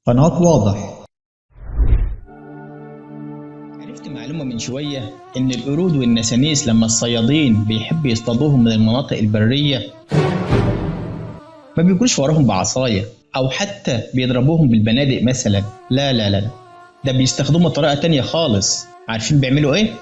قناة واضح. عرفت معلومة من شوية إن القرود والنسانيس لما الصيادين بيحبوا يصطادوهم من المناطق البرية ما بيجروش وراهم بعصاية أو حتى بيضربوهم بالبنادق مثلا. لا لا لا، ده بيستخدموا طريقة تانية خالص. عارفين بيعملوا إيه؟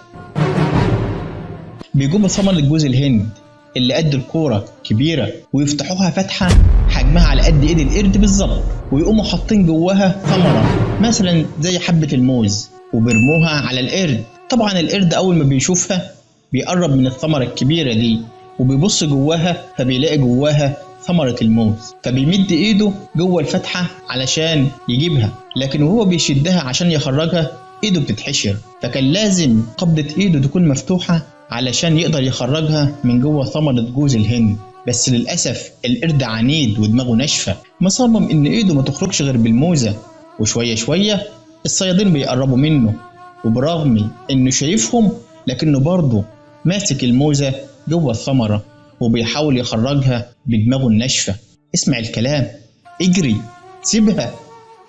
بيجيبوا ثمرة جوز الهند اللي قد الكورة كبيرة ويفتحوها فتحة حجمها على قد ايد القرد بالظبط، ويقوموا حاطين جواها ثمرة مثلا زي حبة الموز وبيرموها على القرد. طبعا القرد اول ما بيشوفها بيقرب من الثمرة الكبيرة دي وبيبص جواها فبيلاقي جواها ثمرة الموز، فبيمد ايده جوه الفتحة علشان يجيبها، لكن وهو بيشدها عشان يخرجها ايده بتتحشر، فكان لازم قبضة ايده تكون مفتوحة علشان يقدر يخرجها من جوه ثمرة جوز الهند. بس للأسف القرد عنيد ودماغه ناشفة، مصمم إن إيده ما تخرجش غير بالموزة. وشوية شوية الصيادين بيقربوا منه، وبرغم إنه شايفهم لكنه برضه ماسك الموزة جوه الثمرة وبيحاول يخرجها بدماغه الناشفة. اسمع الكلام، اجري، سيبها،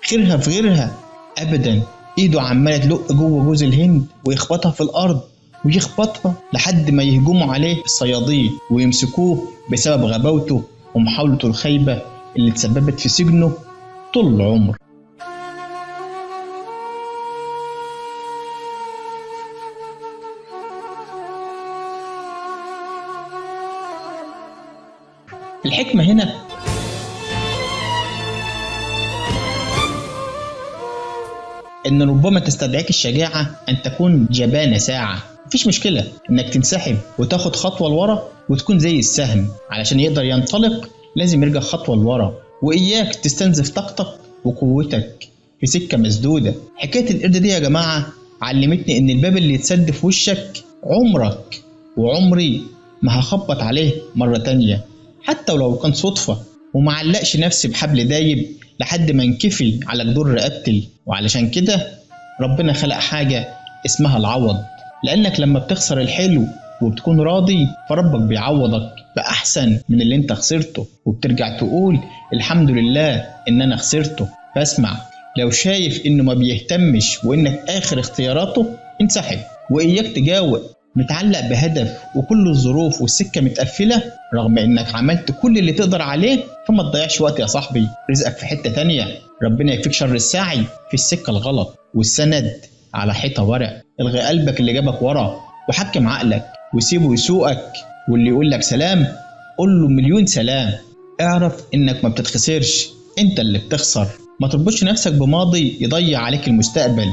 خيرها في غيرها. أبدا، إيده عمالة تلق جوه جوز الهند ويخبطها في الأرض ويخبطها لحد ما يهجموا عليه الصيادين ويمسكوه بسبب غباوته ومحاولته الخايبة اللي تسببت في سجنه طول العمر. الحكمة هنا إن ربما تستدعيك الشجاعة أن تكون جبانة ساعة. مفيش مشكلة إنك تنسحب وتاخد خطوة لورا وتكون زي السهم، علشان يقدر ينطلق لازم يرجع خطوة لورا، وإياك تستنزف طاقتك وقوتك في سكة مسدودة. حكاية القرد دي يا جماعة علمتني إن الباب اللي يتسد في وشك عمرك وعمري ما هخبط عليه مرة تانية، حتى ولو كان صدفة، ومعلقش نفسي بحبل دايب لحد ما انكفي على جدور رقبتي. وعلشان كده ربنا خلق حاجة اسمها العوض، لأنك لما بتخسر الحلو وبتكون راضي فربك بيعوضك بأحسن من اللي انت خسرته، وبترجع تقول الحمد لله إن أنا خسرته. فاسمع، لو شايف إنه ما بيهتمش وإنك آخر اختياراته انسحب، وإياك تجاوب متعلق بهدف وكل الظروف والسكة متقفلة رغم إنك عملت كل اللي تقدر عليه. فما تضيعش وقت يا صاحبي، رزقك في حتة تانية. ربنا يكفيك شر السعي في السكة الغلط، والسند على حيطة ورق. الغي قلبك اللي جابك ورا وحكم عقلك وسيبه يسوقك، واللي يقول لك سلام قول له مليون سلام. اعرف انك ما بتتخسرش، انت اللي بتخسر. ما تربطش نفسك بماضي يضيع عليك المستقبل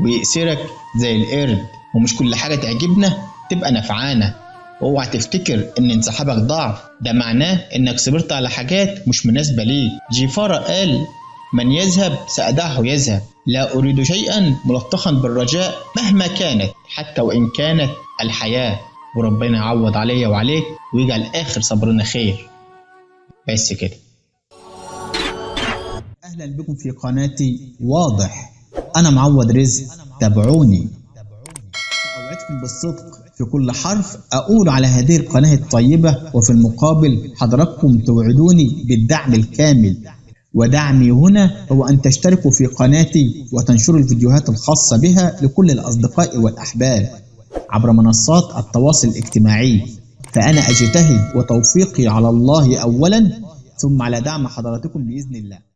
ويأسرك زي القرد. ومش كل حاجة تعجبنا تبقى نفعانة. اوعى تفتكر ان انسحابك ضعف، ده معناه انك صبرت على حاجات مش مناسبة ليك. جيفارا قال من يذهب سأدعه يذهب، لا أريد شيئا ملطخا بالرجاء مهما كانت حتى وإن كانت الحياة. وربنا يعوض عليا وعليك ويجعل آخر صبرنا خير. بس كده. أهلا بكم في قناتي واضح. أنا معوض رزق، تابعوني. أوعدكم بالصدق في كل حرف أقول على هذه القناة الطيبة، وفي المقابل حضراتكم توعدوني بالدعم الكامل. ودعمي هنا هو أن تشتركوا في قناتي وتنشروا الفيديوهات الخاصة بها لكل الأصدقاء والأحباب عبر منصات التواصل الاجتماعي. فأنا أجتهد وتوفيقي على الله أولا، ثم على دعم حضراتكم بإذن الله.